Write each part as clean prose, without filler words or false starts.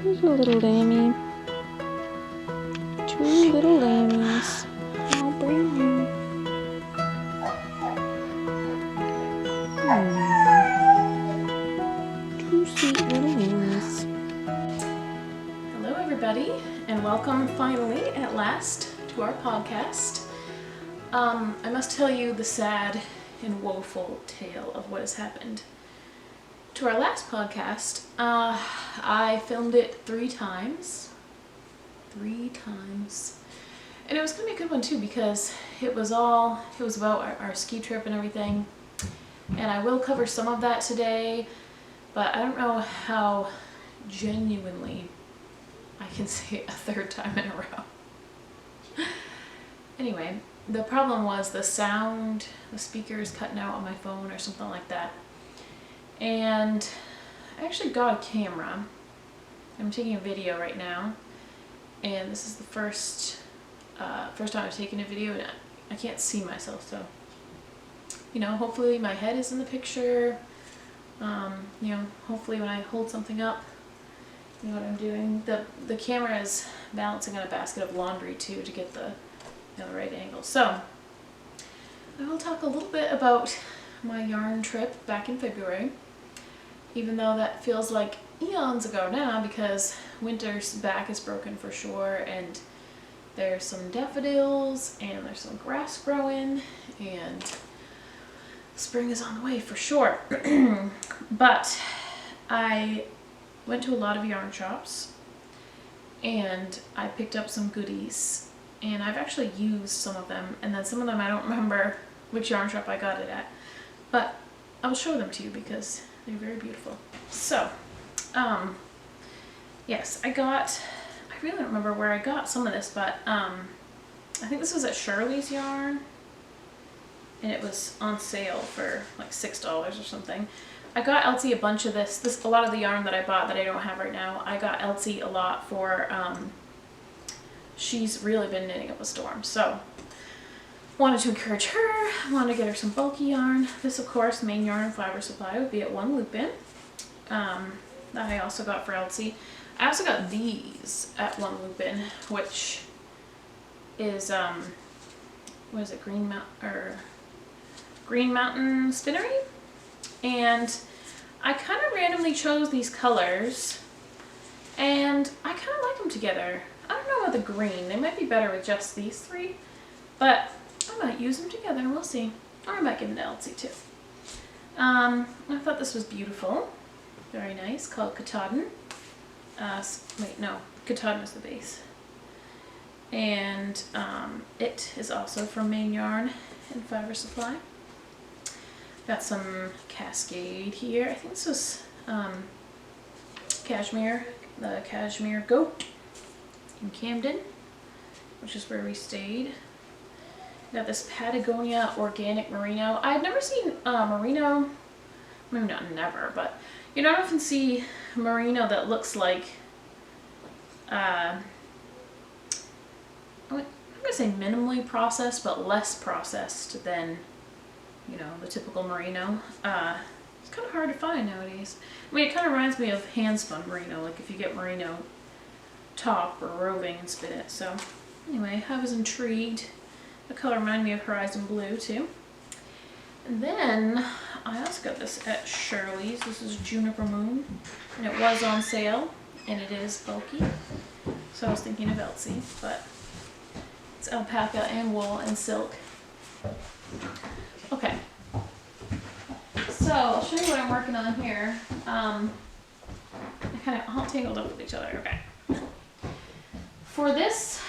There's a little lammy. Two little lammies. All brown. Two sweet little lammies. Hello everybody, and welcome finally, at last, to our podcast. I must tell you the sad and woeful tale of what has happened. To our last podcast, I filmed it 3 times. 3 times. And it was going to be a good one too, because it was about our ski trip and everything. And I will cover some of that today, but I don't know how genuinely I can say it a 3rd time in a row. Anyway, the problem was the sound, the speakers cutting out on my phone or something like that. And I actually got a camera. I'm taking a video right now, and this is the first time I've taken a video, and I can't see myself, so hopefully my head is in the picture. Hopefully when I hold something up, you know what I'm doing. The camera is balancing on a basket of laundry too to get the right angle. So I will talk a little bit about my yarn trip back in February, even though that feels like eons ago now, because winter's back is broken for sure, and there's some daffodils and there's some grass growing, and spring is on the way for sure. But I went to a lot of yarn shops and I picked up some goodies, and I've actually used some of them, and then some of them I don't remember which yarn shop I got it at, but I'll show them to you because they're very beautiful. So, yes, I really don't remember where I got some of this, but I think this was at Shirley's Yarn, and it was on sale for like $6 or something. I got Elsie a bunch of a lot of the yarn that I bought that I don't have right now, I got Elsie a lot for, she's really been knitting up a storm, so wanted to encourage her, wanted to get her some bulky yarn. This, of course, Main Yarn Fiber Supply would be at One Loop-In, that I also got for Elsie. I also got these at One Loop-In, which is, what is it, Green Mountain Spinnery? And I kind of randomly chose these colors, and I kind of like them together. I don't know about the green. They might be better with just these 3, but I might use them together, we'll see. Or I might give them to Elsie too. I thought this was beautiful. Very nice, called Katahdin. Katahdin is the base. And it is also from Main Yarn and Fiber Supply. Got some Cascade here. I think this was Cashmere, the Cashmere Goat in Camden, which is where we stayed. Got this Patagonia Organic Merino. I've never seen merino, maybe not never, but you don't often see merino that looks like, I'm going to say minimally processed, but less processed than, the typical merino. It's kind of hard to find nowadays. I mean, it kind of reminds me of hand-spun merino, like if you get merino top or roving and spin it. So anyway, I was intrigued. The color reminded me of Horizon Blue too. And then I also got this at Shirley's. This is Juniper Moon, and it was on sale, and it is bulky. So I was thinking of Elsie, but it's alpaca and wool and silk. Okay, so I'll show you what I'm working on here. I kind of all tangled up with each other. Okay. For this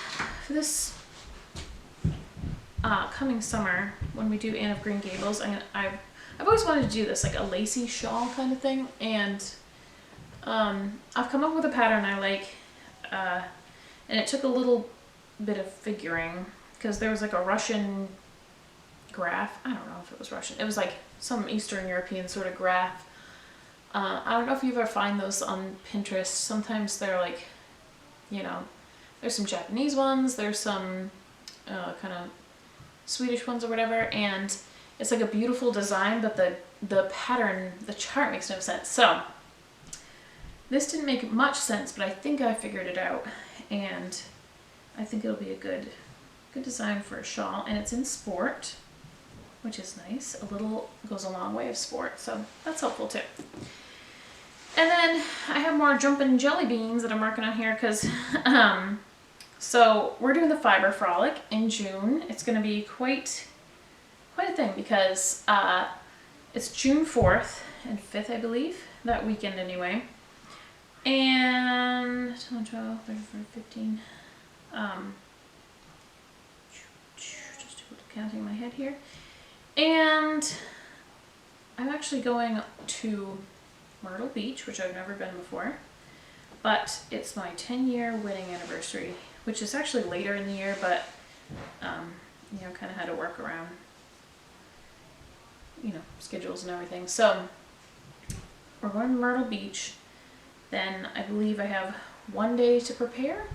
coming summer, when we do Anne of Green Gables, I've always wanted to do this, like a lacy shawl kind of thing, and I've come up with a pattern I like, and it took a little bit of figuring, because there was like a Russian graph. I don't know if it was Russian. It was like some Eastern European sort of graph. I don't know if you ever find those on Pinterest. Sometimes they're like, there's some Japanese ones, there's some kind of Swedish ones or whatever, and it's like a beautiful design, but the pattern, the chart makes no sense. So this didn't make much sense, but I think I figured it out, and I think it'll be a good design for a shawl, and it's in sport, which is nice. A little goes a long way of sport, so that's helpful too. And then I have more jumpin' jelly beans that I'm working on here because, so we're doing the Fiber Frolic in June. It's going to be quite a thing because it's June 4th and 5th, I believe, that weekend anyway. And 12, 13, 14, 15. Just counting in my head here. And I'm actually going to Myrtle Beach, which I've never been before, but it's my 10-year wedding anniversary, which is actually later in the year, but kind of had to work around schedules and everything. So we're going to Myrtle Beach. Then I believe I have 1 day to prepare,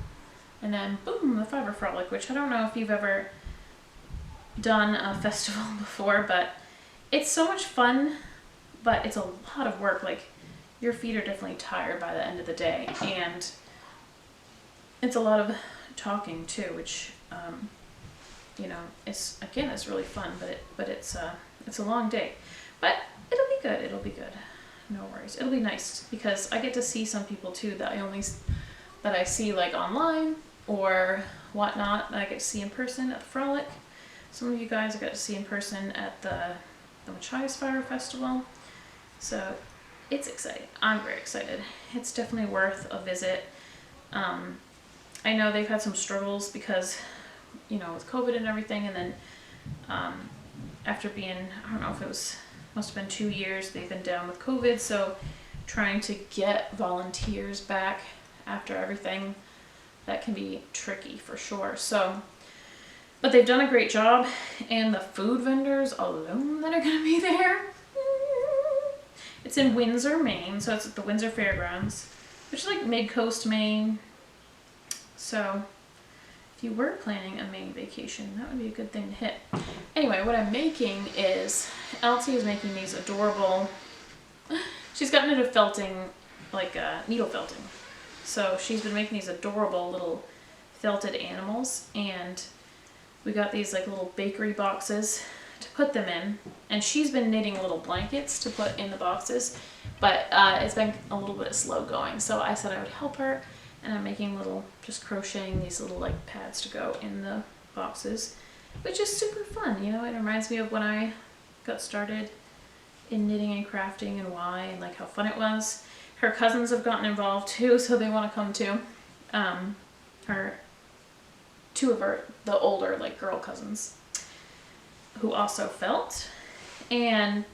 and then boom, the Fiber Frolic, which I don't know if you've ever done a festival before, but it's so much fun, but it's a lot of work. Like, your feet are definitely tired by the end of the day, and it's a lot of talking too, which it's really fun, but it's a long day, but it'll be good. No worries. It'll be nice because I get to see some people too that I see like online or whatnot that I get to see in person at the Frolic. Some of you guys I got to see in person at the Machias Fire Festival. So it's exciting. I'm very excited. It's definitely worth a visit. I know they've had some struggles because, with COVID and everything, and then after being, I don't know if it must have been 2 years they've been down with COVID, so trying to get volunteers back after everything, that can be tricky for sure. So, but they've done a great job, and the food vendors alone that are going to be there. It's in Windsor, Maine, so it's at the Windsor Fairgrounds, which is like mid-coast Maine. So if you were planning a Maine vacation, that would be a good thing to hit. Anyway, what I'm making is, Elsie is making these adorable, she's gotten into felting, like needle felting. So she's been making these adorable little felted animals, and we got these like little bakery boxes to put them in, and she's been knitting little blankets to put in the boxes, but it's been a little bit slow going, so I said I would help her, and I'm making just crocheting these little like pads to go in the boxes, which is super fun. It reminds me of when I got started in knitting and crafting and why, and like how fun it was. Her cousins have gotten involved too, so they want to come too. Two of the older like girl cousins who also felt, and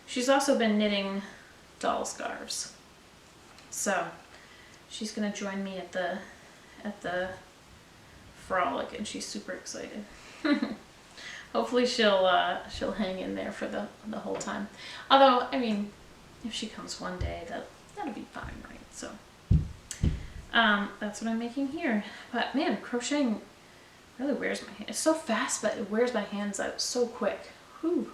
she's also been knitting doll scarves. So she's gonna join me at the Frolic, and she's super excited. Hopefully she'll hang in there for the whole time. Although, I mean, if she comes one day, that'll be fine, right? So that's what I'm making here. But man, crocheting really wears my hand. It's so fast, but it wears my hands out so quick. Whew.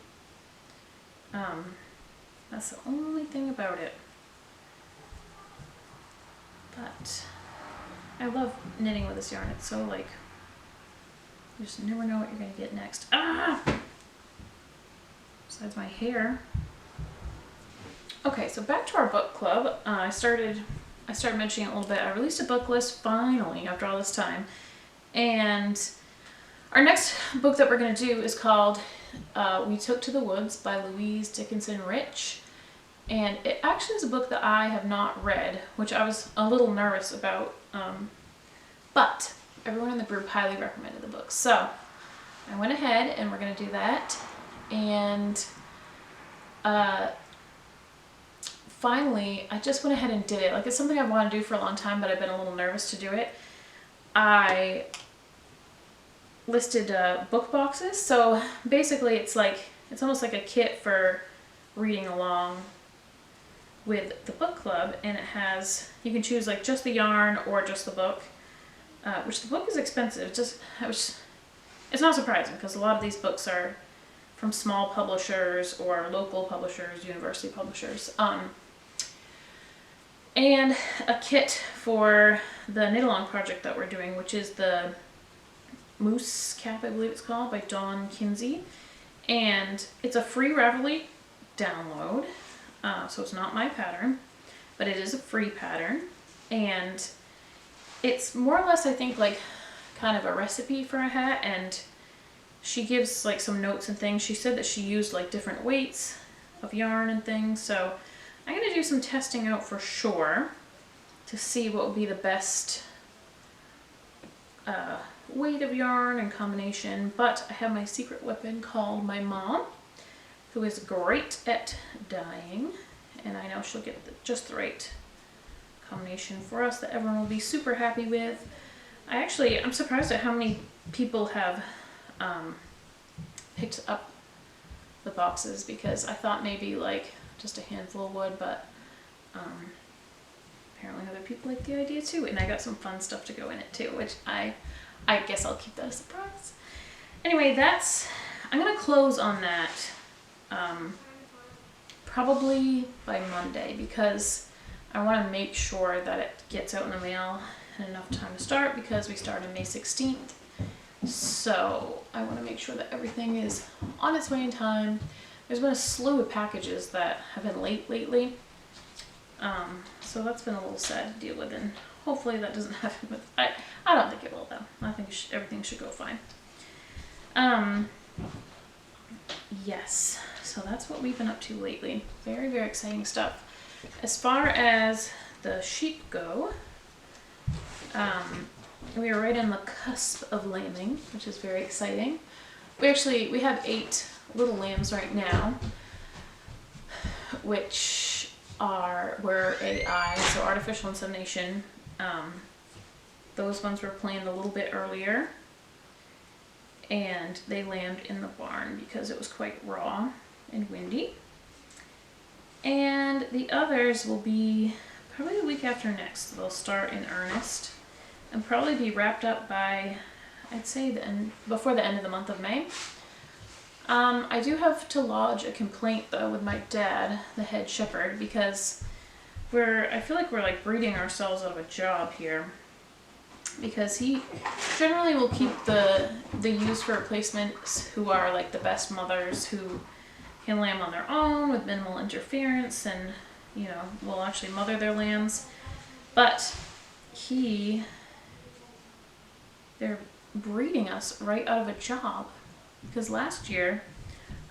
That's the only thing about it. But I love knitting with this yarn. It's so like, you just never know what you're gonna get next. Besides my hair. Okay, so back to our book club. I started mentioning it a little bit. I released a book list finally after all this time. And our next book that we're going to do is called We Took to the Woods by Louise Dickinson Rich. And it actually is a book that I have not read, which I was a little nervous about. But everyone in the group highly recommended the book. So I went ahead and we're going to do that. And finally, I just went ahead and did it. Like, it's something I've wanted to do for a long time, but I've been a little nervous to do it. I listed book boxes. So basically it's almost like a kit for reading along with the book club, and it has, you can choose like just the yarn or just the book, which the book is expensive. It's not surprising because a lot of these books are from small publishers or local publishers, university publishers. and a kit for the knit-along project that we're doing, which is the Moose Cap, I believe it's called, by Dawn Kinsey. And it's a free Ravelry download, so it's not my pattern, but it is a free pattern. And it's more or less, I think, like kind of a recipe for a hat, and she gives like some notes and things. She said that she used like different weights of yarn and things, so I'm going to do some testing out for sure to see what would be the best weight of yarn and combination. But I have my secret weapon called my mom, who is great at dyeing, and I know she'll get just the right combination for us that everyone will be super happy with. I'm surprised at how many people have picked up the boxes, because I thought maybe like just a handful would, but apparently other people like the idea too, and I got some fun stuff to go in it too, which I guess I'll keep that a surprise. Anyway, I'm gonna close on that probably by Monday, because I want to make sure that it gets out in the mail in enough time to start, because we start on May 16th. So I want to make sure that everything is on its way in time. There's been a slew of packages that have been late lately. So that's been a little sad to deal with, and hopefully that doesn't happen with, I don't think it will though. I think everything should go fine. Yes, so that's what we've been up to lately. Very, very exciting stuff. As far as the sheep go, we are right on the cusp of lambing, which is very exciting. We have 8 little lambs right now, which were AI, so artificial insemination. Those ones were planned a little bit earlier, and they lambed in the barn because it was quite raw and windy. And the others will be probably the week after next. They'll start in earnest and probably be wrapped up by, I'd say, before the end of the month of May. I do have to lodge a complaint though with my dad, the head shepherd, because I feel like we're like breeding ourselves out of a job here, because he generally will keep the ewes for replacements who are like the best mothers, who can lamb on their own with minimal interference, and will actually mother their lambs. But they're breeding us right out of a job, because last year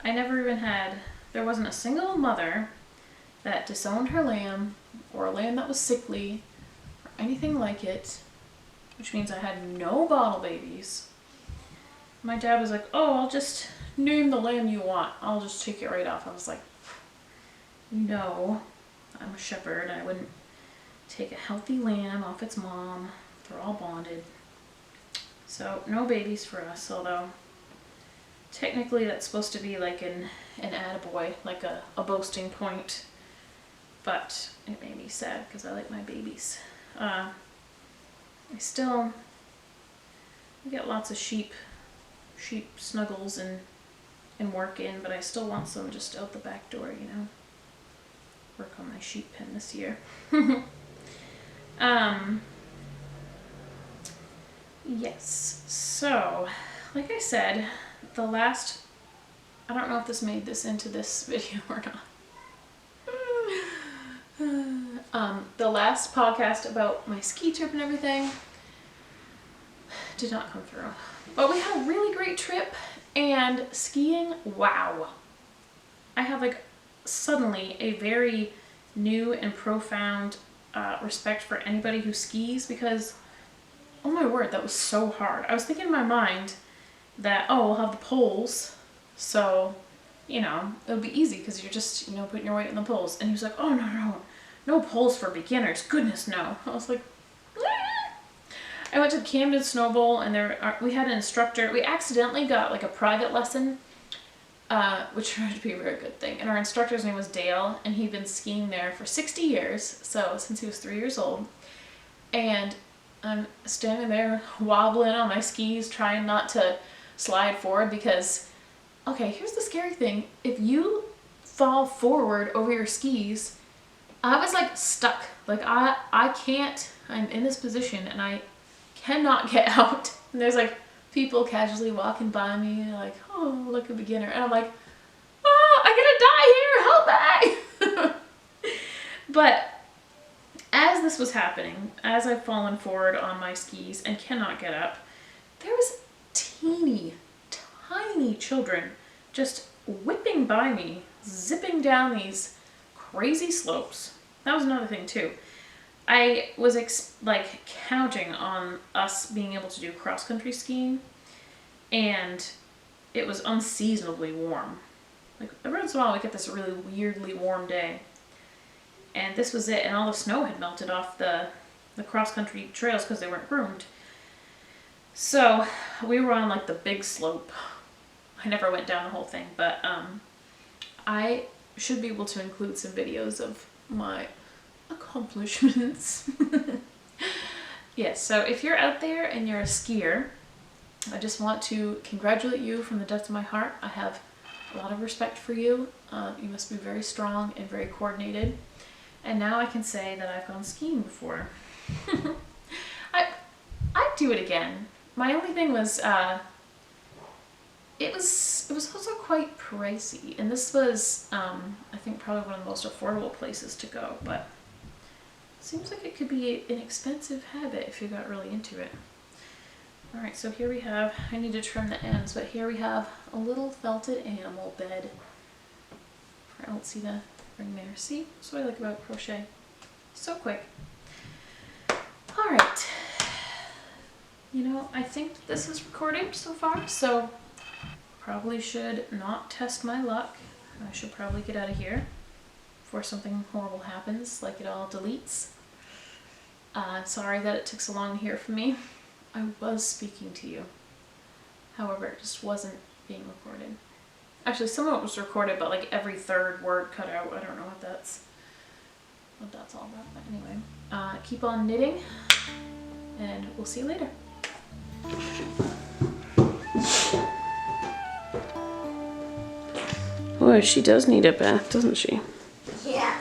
there wasn't a single mother that disowned her lamb, or a lamb that was sickly, or anything like it, which means I had no bottle babies. My dad was like, "Oh, I'll just name the lamb you want. I'll just take it right off." I was like, "No, I'm a shepherd. I wouldn't take a healthy lamb off its mom. They're all bonded." So no babies for us, although technically that's supposed to be like an attaboy, like a boasting point. But it made me sad because I like my babies. We get lots of sheep snuggles and work in, but I still want some just out the back door, Work on my sheep pen this year. Yes, so like I said, I don't know if this made this into this video or not. The last podcast about my ski trip and everything did not come through. But we had a really great trip, and skiing, wow. I have like suddenly a very new and profound respect for anybody who skis, because oh my word, that was so hard. I was thinking in my mind that, we'll have the poles, so it'll be easy because you're just putting your weight in the poles. And he was like, "Oh no poles for beginners, goodness no." I was like, I went to the Camden Snow Bowl, and we had an instructor. We accidentally got like a private lesson, which turned out to be a very good thing. And our instructor's name was Dale, and he'd been skiing there for 60 years, so since he was 3 years old. And I'm standing there wobbling on my skis, trying not to slide forward, because, okay, here's the scary thing. If you fall forward over your skis, I was like stuck. Like I can't, I'm in this position and I cannot get out. And there's like people casually walking by me like, oh, look, a beginner. And I'm like, oh, I'm gonna die here, help me. But as this was happening, as I've fallen forward on my skis and cannot get up, there was teeny, tiny children just whipping by me, zipping down these crazy slopes. That was another thing too. I was counting on us being able to do cross-country skiing, and it was unseasonably warm. Like every once in a while we get this really weirdly warm day, and this was it, and all the snow had melted off the cross-country trails because they weren't groomed. So we were on like the big slope. I never went down the whole thing, but I should be able to include some videos of my accomplishments. Yes, so if you're out there and you're a skier, I just want to congratulate you from the depths of my heart. I have a lot of respect for you. You must be very strong and very coordinated. And now I can say that I've gone skiing before. I'd do it again. My only thing was, it was also quite pricey, and this was, I think, probably one of the most affordable places to go, but it seems like it could be an expensive habit if you got really into it. Alright, so here we have, I need to trim the ends, but here we have a little felted animal bed. I don't see the ring there. See? That's what I like about crochet. So quick. Alright. You know, I think this is recording so far, so probably should not test my luck. I should probably get out of here before something horrible happens, like it all deletes. Sorry that it took so long to hear from me. I was speaking to you. However, it just wasn't being recorded. Actually, some of it was recorded, but like every third word cut out. I don't know what that's all about. But anyway, keep on knitting, and we'll see you later. Boy, she does need a bath, doesn't she? Yeah.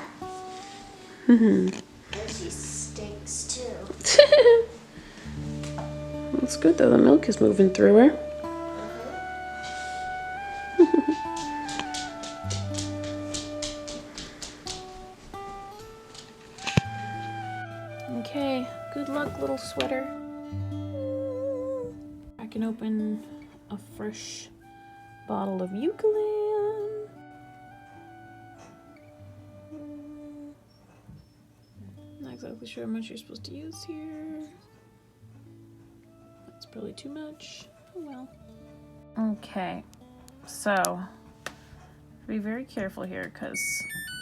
Mm-hmm. And she stinks too. That's good though, the milk is moving through her. Okay, good luck, little sweater. I can open a fresh bottle of Eucalyptus. Not exactly sure how much you're supposed to use here. That's probably too much. Oh well. Okay, so be very careful here because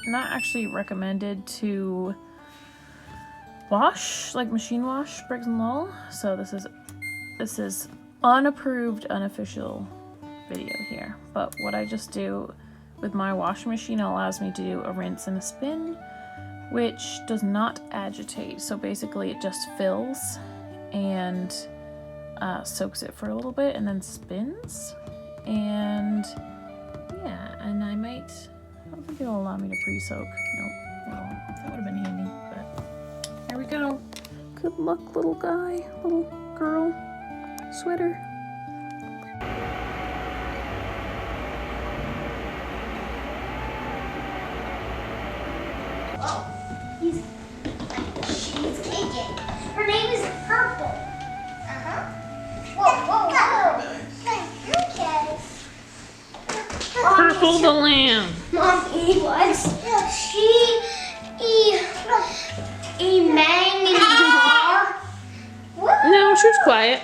not actually recommended to wash, like machine wash Briggs and Lowell. So this is unapproved, unofficial video here. But what I just do with my washing machine allows me to do a rinse and a spin, which does not agitate. So basically it just fills and soaks it for a little bit and then spins. And yeah, and I don't think it'll allow me to pre-soak. Nope, that would have been handy, but there we go. Good luck, little guy, little girl, sweater. She's taking. Her name is Purple. Whoa. Okay. Purple the lamb. Mommy was. She mang. No, she was quiet.